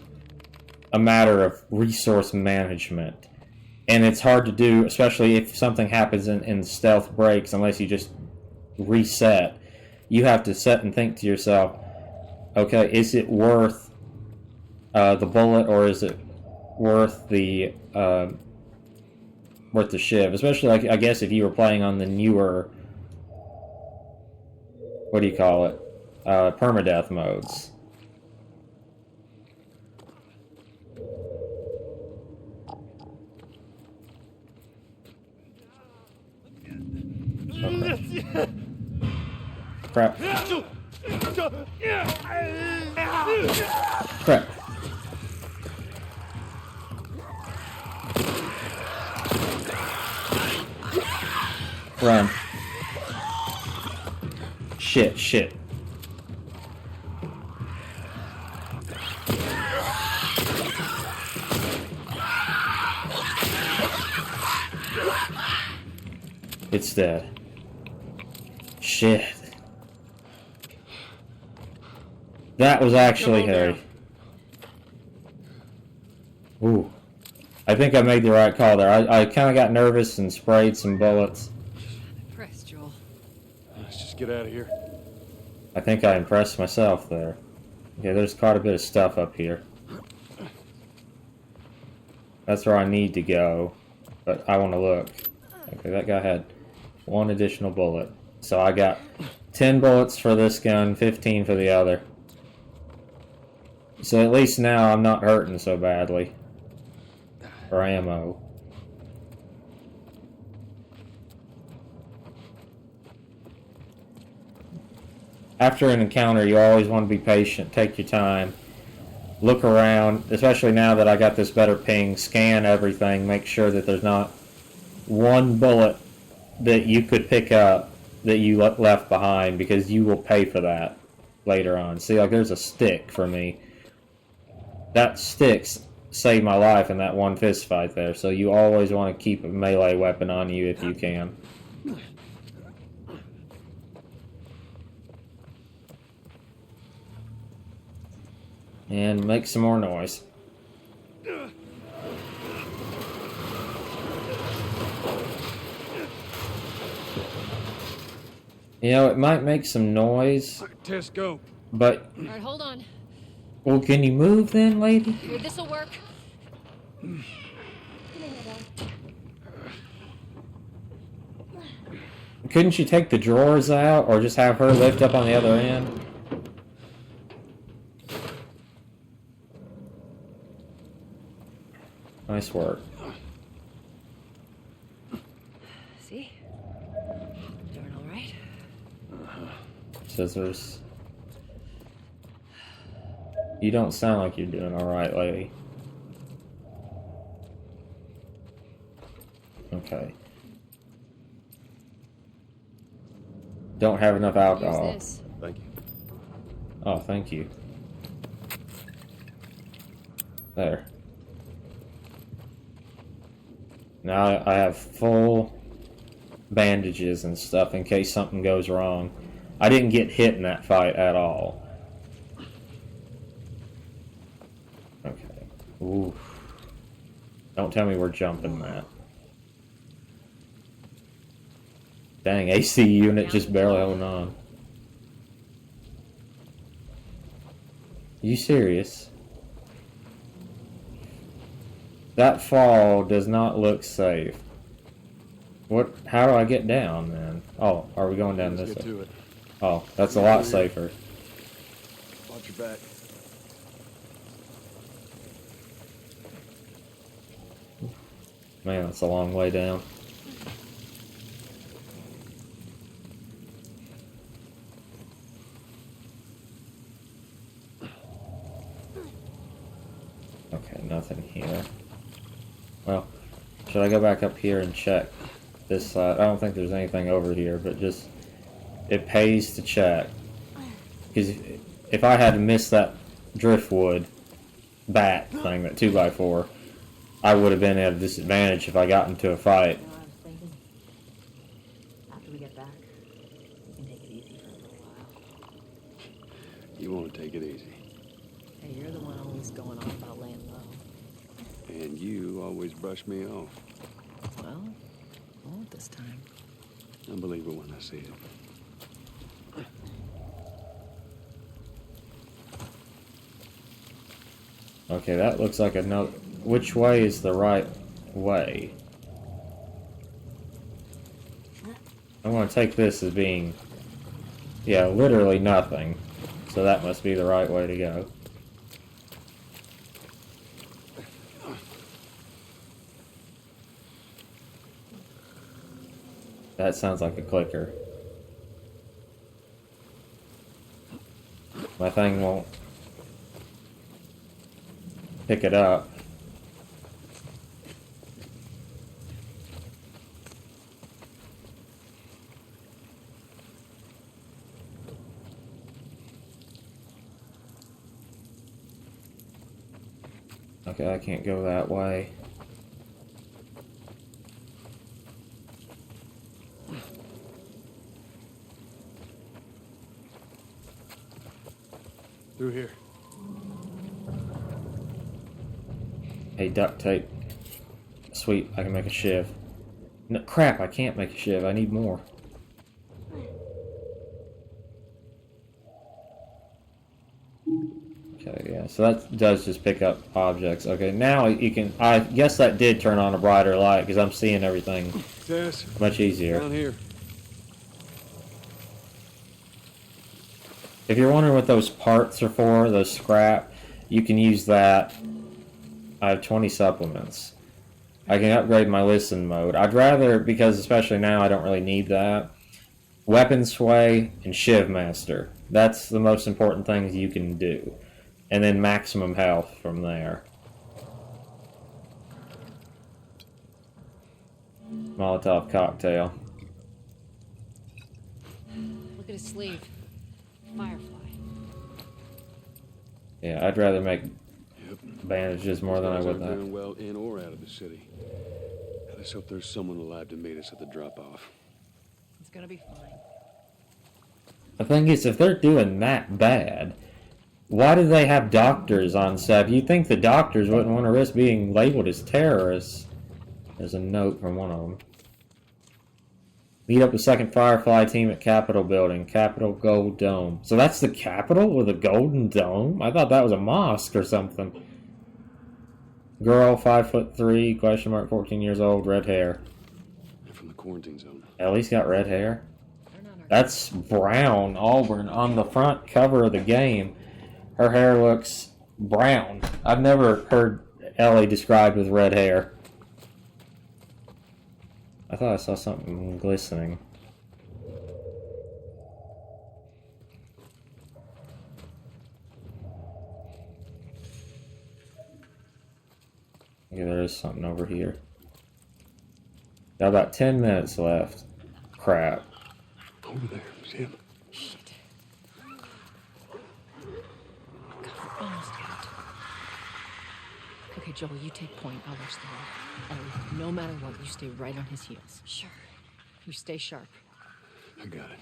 Speaker 1: a matter of resource management. And it's hard to do, especially if something happens in stealth breaks, unless you just reset. You have to sit and think to yourself, okay, is it worth the bullet, or is it worth the shiv? Especially, like, I guess if you were playing on the newer, what do you call it, permadeath modes. Okay. Crap. Crap. Run. Shit. It's dead. Shit. That was actually hairy. Ooh. I think I made the right call there. I kind of got nervous and sprayed some bullets.
Speaker 3: Press, Joel.
Speaker 4: Let's just get out of here.
Speaker 1: I think I impressed myself there. Okay, there's quite a bit of stuff up here. That's where I need to go, but I want to look. Okay, that guy had 1 additional bullet. So I got 10 bullets for this gun, 15 for the other. So at least now I'm not hurting so badly for ammo. After an encounter, you always want to be patient, take your time, look around, especially now that I got this better ping, scan everything, make sure that there's not one bullet that you could pick up that you left behind, because you will pay for that later on. See, like, there's a stick for me. That stick saved my life in that one fist fight there, so you always want to keep a melee weapon on you if you can. And make some more noise. You know, it might make some noise,
Speaker 4: Tess, go.
Speaker 1: but...
Speaker 3: Alright, hold on.
Speaker 1: Well, can you move then, lady?
Speaker 3: Here, this'll work.
Speaker 1: Couldn't you take the drawers out, or just have her lift up on the other end? Nice work.
Speaker 3: See? Doing alright?
Speaker 1: Scissors. You don't sound like you're doing alright, lady. Okay. Don't have enough alcohol.
Speaker 3: Use this.
Speaker 4: Thank you.
Speaker 1: Oh, thank you. There. Now I have full bandages and stuff in case something goes wrong. I didn't get hit in that fight at all. Okay. Ooh. Don't tell me we're jumping that. Dang, AC unit just barely holding on. You serious? That fall does not look safe. What? How do I get down then? Oh, are we going down
Speaker 4: Let's
Speaker 1: this
Speaker 4: get
Speaker 1: way?
Speaker 4: to it.
Speaker 1: Oh, that's a lot safer.
Speaker 4: Watch your back.
Speaker 1: Man, that's a long way down. Okay, nothing here. Well, should I go back up here and check this side? I don't think there's anything over here, but just, it pays to check. Because if I had to miss that driftwood bat thing, that 2x4, I would have been at a disadvantage if I got into a fight.
Speaker 6: You know what I was thinking? After we get back, we can take it easy for a little while.
Speaker 4: You want to take it easy.
Speaker 6: Hey, you're the one always going on about laying low.
Speaker 4: And you always brush me off.
Speaker 6: Well, I won't this time.
Speaker 4: I believe it when I see it.
Speaker 1: Okay, that looks like a note. Which way is the right way? I'm going to take this as being, yeah, literally nothing. So that must be the right way to go. That sounds like a clicker. My thing won't pick it up. Okay, I can't go that way.
Speaker 4: Through here.
Speaker 1: Hey, duct tape. Sweet, I can make a shiv. No, crap, I can't make a shiv. I need more. Okay, yeah, so that does just pick up objects. Okay, now you can... I guess that did turn on a brighter light, because I'm seeing everything
Speaker 4: Tess,
Speaker 1: much easier.
Speaker 4: down here.
Speaker 1: If you're wondering what those parts are for, those scrap, you can use that. I have 20 supplements. I can upgrade my listen mode. I'd rather, because especially now I don't really need that, Weapon Sway and Shiv Master. That's the most important things you can do. And then maximum health from there. Molotov cocktail.
Speaker 3: Look at his sleeve. Firefly.
Speaker 1: Yeah, I'd rather make bandages more than I would
Speaker 4: Things aren't
Speaker 1: that.
Speaker 4: doing well in or out of the city. Let's hope there's someone alive to meet us at the drop-off.
Speaker 3: It's gonna be fine.
Speaker 1: The thing is, if they're doing that bad, why do they have doctors on set? You'd think the doctors wouldn't want to risk being labeled as terrorists. There's a note from one of them. Meet up the second Firefly team at Capitol Building, Capitol Gold Dome. So that's the Capitol with a golden dome? I thought that was a mosque or something. Girl, 5'3", question mark, 14 years old, red hair.
Speaker 4: They're from the quarantine zone.
Speaker 1: At least got red hair.
Speaker 3: They're not our
Speaker 1: That's brown auburn on the front cover of the game. Her hair looks brown. I've never heard Ellie described with red hair. I thought I saw something glistening. Okay, there is something over here. Got about 10 minutes left. Crap.
Speaker 4: Over there, see him?
Speaker 3: shit. God, we're almost out. Okay, Joel, you take point. I'll watch the wall. And no matter what, you stay right on his heels.
Speaker 5: Sure.
Speaker 3: You stay sharp.
Speaker 4: I got it.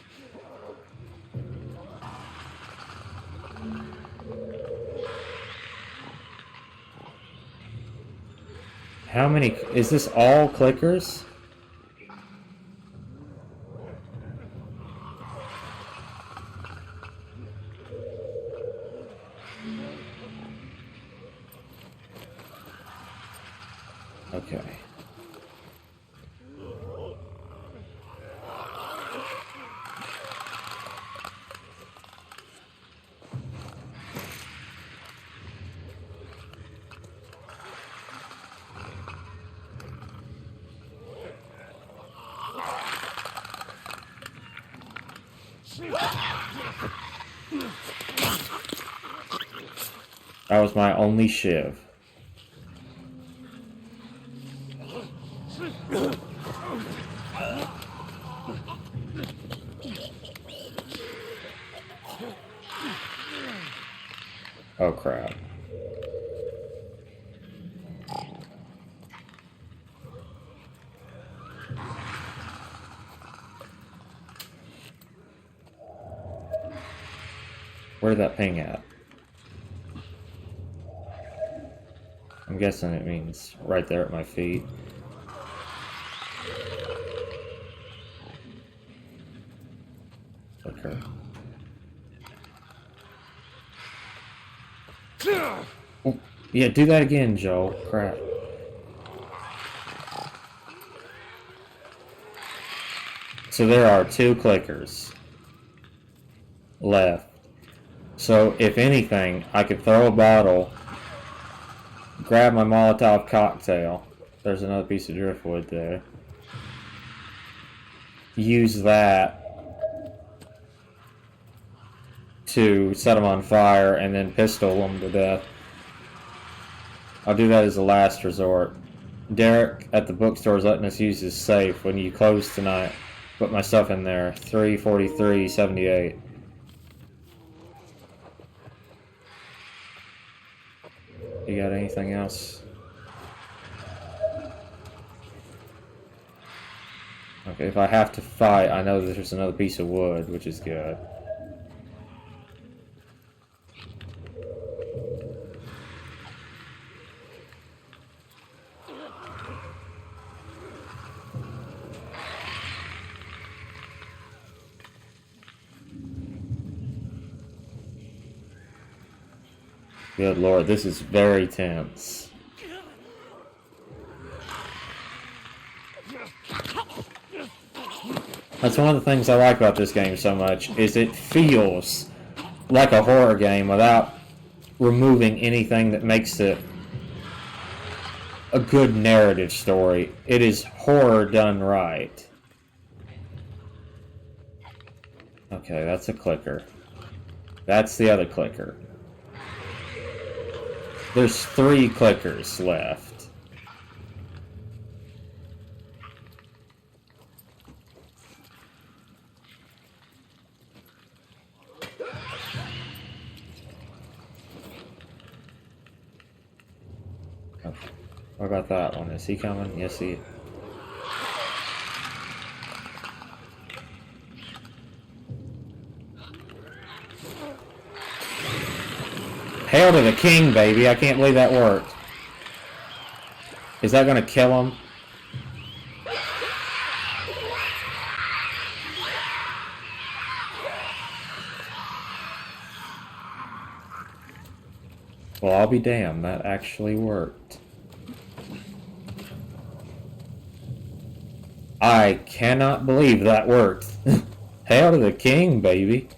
Speaker 1: How many... Is this all clickers? Okay. That was my only shiv. Oh crap. Where'd that ping at? I'm guessing it means right there at my feet. Okay. Oh, yeah, do that again, Joel. Crap. So there are 2 clickers left. So if anything, I could throw a bottle, grab my Molotov cocktail. There's another piece of driftwood there. Use that to set them on fire and then pistol them to death. I'll do that as a last resort. Derek at the bookstore is letting us use his safe when you close tonight. Put my stuff in there. 343.78. You got anything else? Okay, if I have to fight, I know that there's another piece of wood, which is good. Good lord, this is very tense. That's one of the things I like about this game so much, is it feels like a horror game without removing anything that makes it a good narrative story. It is horror done right. Okay, that's a clicker. That's the other clicker. There's 3 clickers left. Okay. What about that one? Is he coming? Yes, he is. Hail to the king, baby. I can't believe that worked. Is that gonna kill him? Well, I'll be damned. That actually worked. I cannot believe that worked. Hail to the king, baby.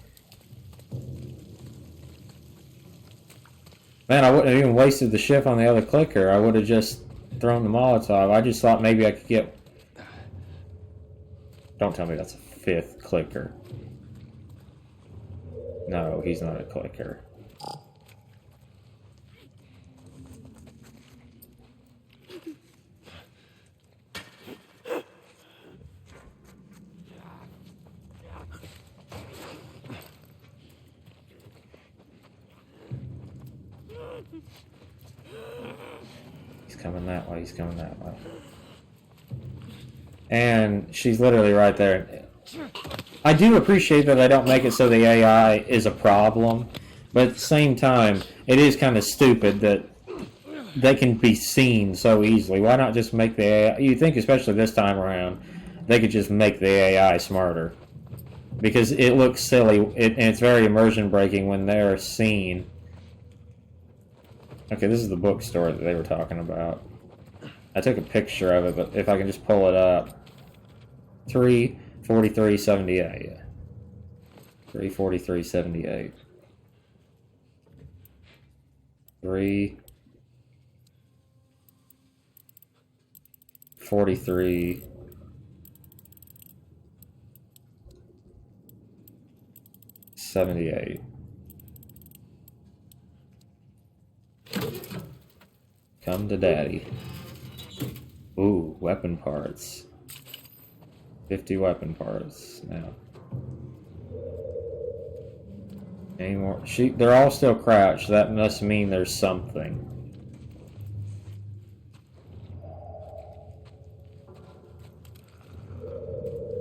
Speaker 1: Man, I wouldn't have even wasted the shift on the other clicker. I would have just thrown the Molotov. I just thought maybe I could get... Don't tell me that's a 5th clicker. No, he's not a clicker. He's coming that way, he's coming that way. And she's literally right there. I do appreciate that I don't make it so the AI is a problem, but at the same time, it is kind of stupid that they can be seen so easily. Why not just make the AI... You think, especially this time around, they could just make the AI smarter. Because it looks silly, and it's very immersion breaking when they're seen. Okay, this is the bookstore that they were talking about. I took a picture of it, but if I can just pull it up. 343.78. 343.78. 343. 78. Come to daddy. Ooh, weapon parts. 50 weapon parts now. Any more? They're all still crouched. That must mean there's something.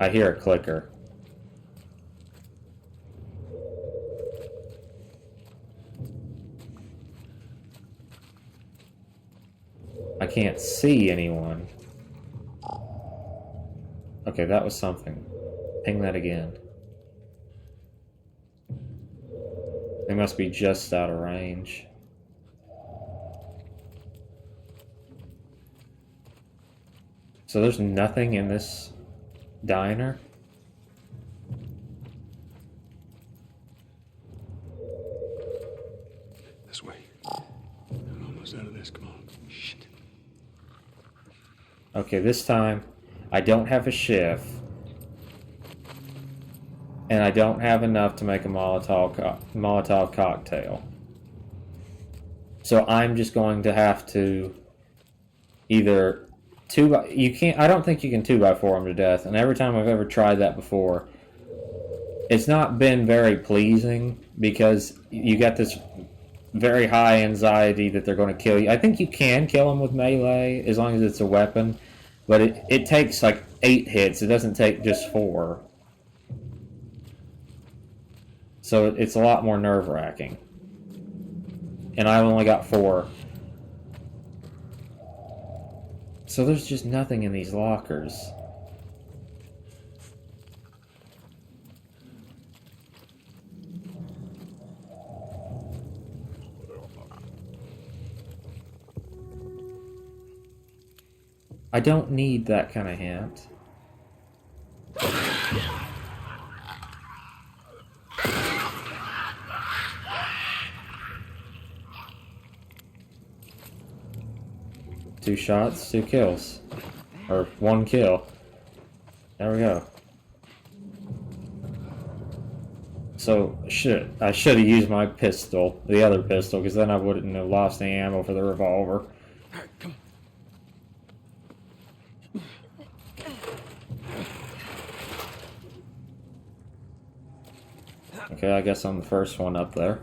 Speaker 1: I hear a clicker. I can't see anyone. Okay, that was something. Ping that again. They must be just out of range. So there's nothing in this diner?
Speaker 4: This way. I'm almost out of this. Come on. Shit.
Speaker 1: Okay, this time I don't have a shift. And I don't have enough to make a Molotov cocktail. So I'm just going to have to either I don't think you can 2x4 them to death, and every time I've ever tried that before, it's not been very pleasing because you get this very high anxiety that they're going to kill you. I think you can kill them with melee as long as it's a weapon, but it takes like 8 hits. It doesn't take just 4. So it's a lot more nerve-wracking. And I only got 4. So there's just nothing in these lockers. I don't need that kind of hint. Two shots, 2 kills. Or 1 kill. There we go. So, I should have used my pistol, the other pistol, because then I wouldn't have lost any ammo for the revolver. Okay, I guess I'm the first one up there.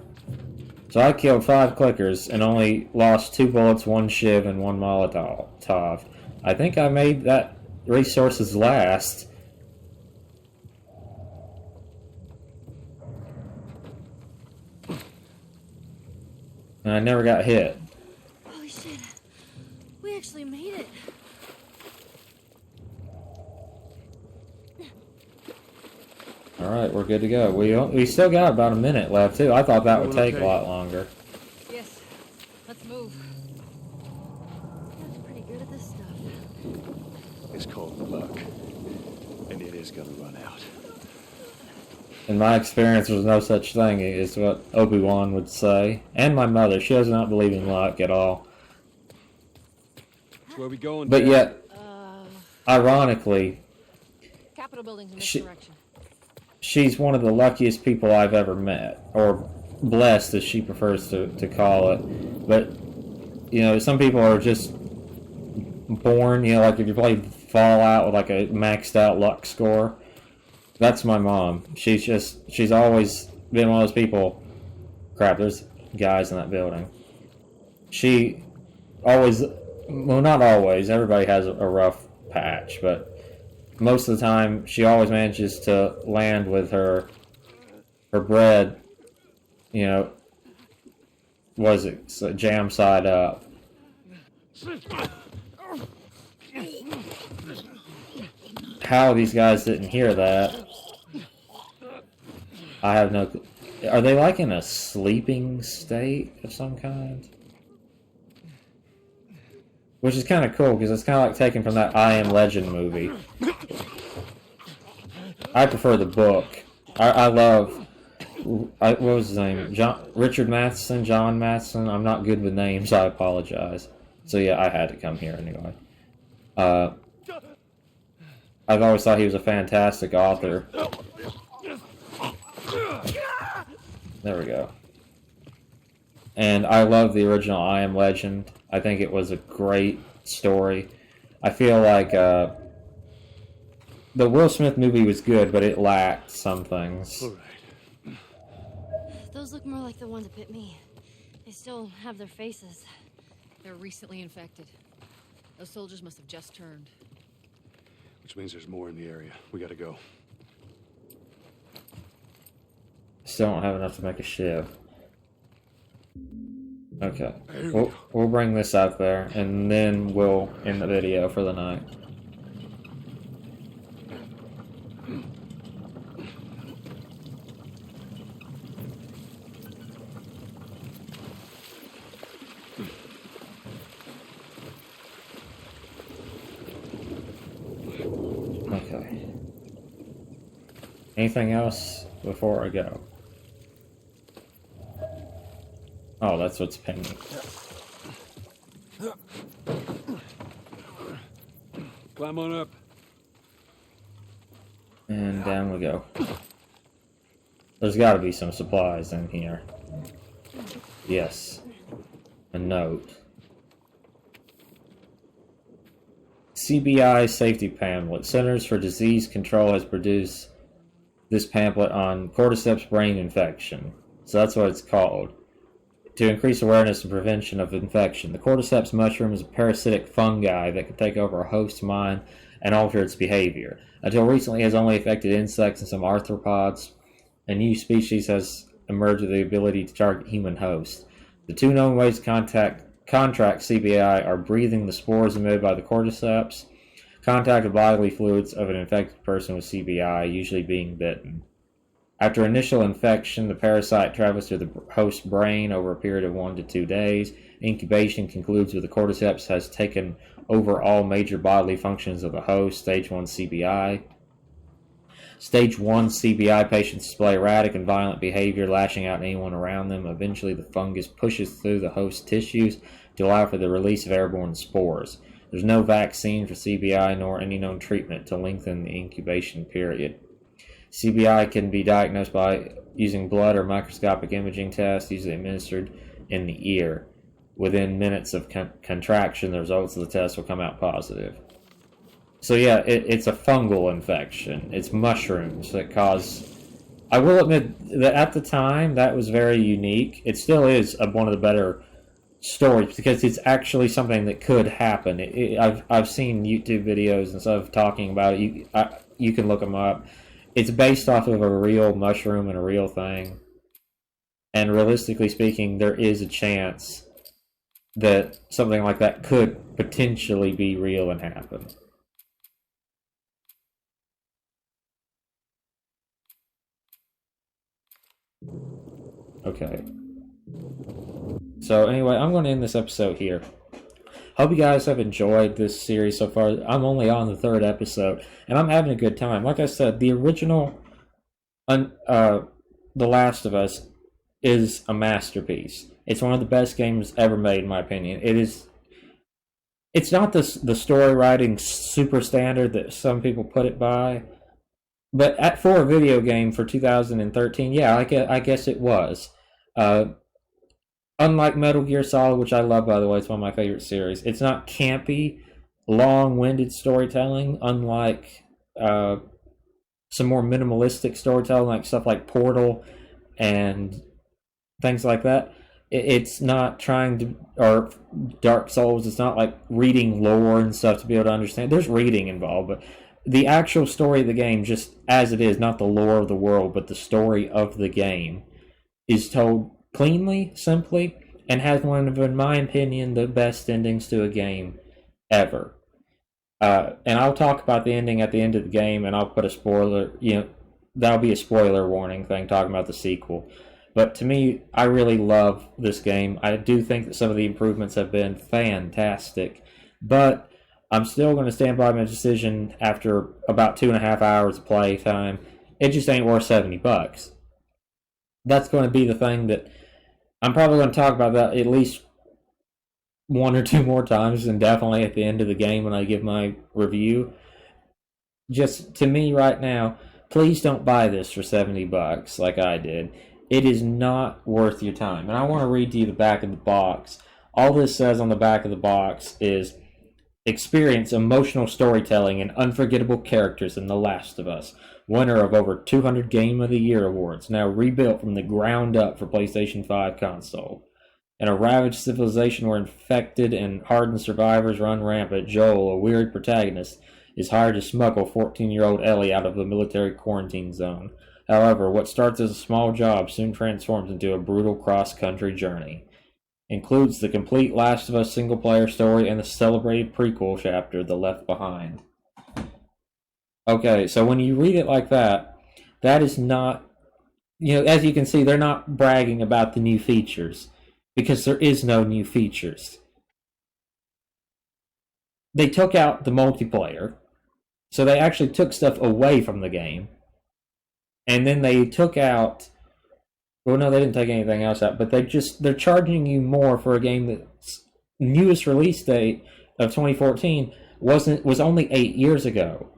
Speaker 1: So I killed 5 clickers and only lost 2 bullets, 1 shiv, and 1 Molotov. I think I made that resources last. And I never got hit.
Speaker 5: Holy shit. We actually made it.
Speaker 1: Alright, we're good to go. We still got about a minute left, too. I thought that would take a lot longer.
Speaker 3: Yes. Let's move.
Speaker 5: That's pretty good at this stuff.
Speaker 4: It's called luck. And it is gonna run out.
Speaker 1: In my experience, there's no such thing, is what Obi-Wan would say. And my mother. She does not believe in luck at all.
Speaker 4: Where we going?
Speaker 1: But yet, ironically,
Speaker 3: Capitol building's in this
Speaker 1: She-
Speaker 3: direction.
Speaker 1: she's one of the luckiest people I've ever met. Or blessed, as she prefers to call it. But, you know, some people are just born, you know, like if you play Fallout with like a maxed out luck score. That's my mom. She's always been one of those people. Crap, there's guys in that building. She always, well, not always, everybody has a rough patch, but most of the time she always manages to land with her bread, you know, was it so jam side up. How these guys didn't hear that, I have no. Are they like in a sleeping state of some kind? Which is kind of cool because it's kind of like taken from that I Am Legend movie. I prefer the book. I love. What was his name? Richard Matheson, John Matheson. I'm not good with names. I apologize. So yeah, I had to come here anyway. I've always thought he was a fantastic author. There we go. And I love the original I Am Legend. I think it was a great story. I feel like the Will Smith movie was good, but it lacked some things.
Speaker 4: All right.
Speaker 5: Those look more like the ones that bit me. They still have their faces.
Speaker 3: They're recently infected. Those soldiers must have just turned.
Speaker 4: Which means there's more in the area. We gotta go.
Speaker 1: Still don't have enough to make a shiv. Okay.
Speaker 4: There we
Speaker 1: We'll bring this out there, and then we'll end the video for the night. Okay. Anything else before I go? Oh, that's what's pending.
Speaker 4: Climb on up.
Speaker 1: And down we go. There's got to be some supplies in here. Yes. A note. CBI safety pamphlet. Centers for Disease Control has produced this pamphlet on cordyceps brain infection. So that's what it's called. To increase awareness and prevention of infection. The cordyceps mushroom is a parasitic fungi that can take over a host's mind and alter its behavior. Until recently, it has only affected insects and some arthropods. A new species has emerged with the ability to target human hosts. The two known ways to contract CBI are breathing the spores emitted by the cordyceps, contact with bodily fluids of an infected person with CBI, usually being bitten. After initial infection, the parasite travels to the host's brain over a period of 1 to 2 days. Incubation concludes with the cordyceps has taken over all major bodily functions of the host, stage 1 CBI. Stage 1 CBI patients display erratic and violent behavior, lashing out at anyone around them. Eventually, the fungus pushes through the host tissues to allow for the release of airborne spores. There's no vaccine for CBI nor any known treatment to lengthen the incubation period. CBI can be diagnosed by using blood or microscopic imaging tests, usually administered in the ear. Within minutes of contraction, the results of the test will come out positive. So yeah, it's a fungal infection. It's mushrooms that cause... I will admit that at the time, that was very unique. It still is one of the better stories because it's actually something that could happen. I've seen YouTube videos and stuff talking about it. You can look them up. It's based off of a real mushroom and a real thing. And realistically speaking, there is a chance that something like that could potentially be real and happen. Okay. So anyway, I'm going to end this episode here. Hope you guys have enjoyed this series so far. I'm only on the 3rd episode, and I'm having a good time. Like I said, the original The Last of Us is a masterpiece. It's one of the best games ever made, in my opinion. It's not the story writing super standard that some people put it by, but for a video game for 2013, yeah, I guess it was. Unlike Metal Gear Solid, which I love, by the way, it's one of my favorite series. It's not campy, long-winded storytelling, unlike some more minimalistic storytelling, like stuff like Portal and things like that. It's not trying to, or Dark Souls, it's not like reading lore and stuff to be able to understand. There's reading involved, but the actual story of the game, just as it is, not the lore of the world, but the story of the game, is told cleanly, simply, and has one of, in my opinion, the best endings to a game ever. And I'll talk about the ending at the end of the game, and I'll put a spoiler, that'll be a spoiler warning thing, talking about the sequel. But to me, I really love this game. I do think that some of the improvements have been fantastic, but I'm still going to stand by my decision after about 2.5 hours of play time. It just ain't worth $70. That's going to be the thing that I'm probably going to talk about that at least 1 or 2 more times, and definitely at the end of the game when I give my review. Just to me right now, please don't buy this for $70 like I did. It is not worth your time. And I want to read to you the back of the box. All this says on the back of the box is, experience emotional storytelling and unforgettable characters in The Last of Us. Winner of over 200 Game of the Year awards, now rebuilt from the ground up for PlayStation 5 console. In a ravaged civilization where infected and hardened survivors run rampant, Joel, a weird protagonist, is hired to smuggle 14-year-old Ellie out of the military quarantine zone. However, what starts as a small job soon transforms into a brutal cross-country journey. Includes the complete Last of Us single-player story and the celebrated prequel chapter, The Left Behind. Okay, so when you read it like that, that is not... as you can see, they're not bragging about the new features, because there is no new features. They took out the multiplayer, so they actually took stuff away from the game. And then they took out... Well, no, they didn't take anything else out, but they're charging you more for a game that's newest release date of 2014 was only 8 years ago.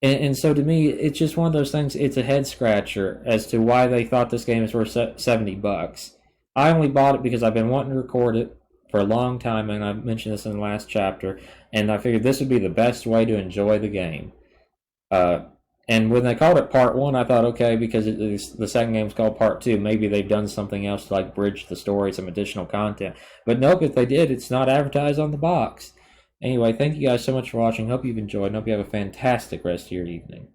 Speaker 1: And so to me, it's just one of those things, it's a head scratcher as to why they thought this game is worth $70. I only bought it because I've been wanting to record it for a long time, and I mentioned this in the last chapter, and I figured this would be the best way to enjoy the game. And when they called it Part 1, I thought, okay, because the second game's called Part 2, maybe they've done something else to like bridge the story, some additional content. But nope, if they did, it's not advertised on the box. Anyway, thank you guys so much for watching. Hope you've enjoyed, and hope you have a fantastic rest of your evening.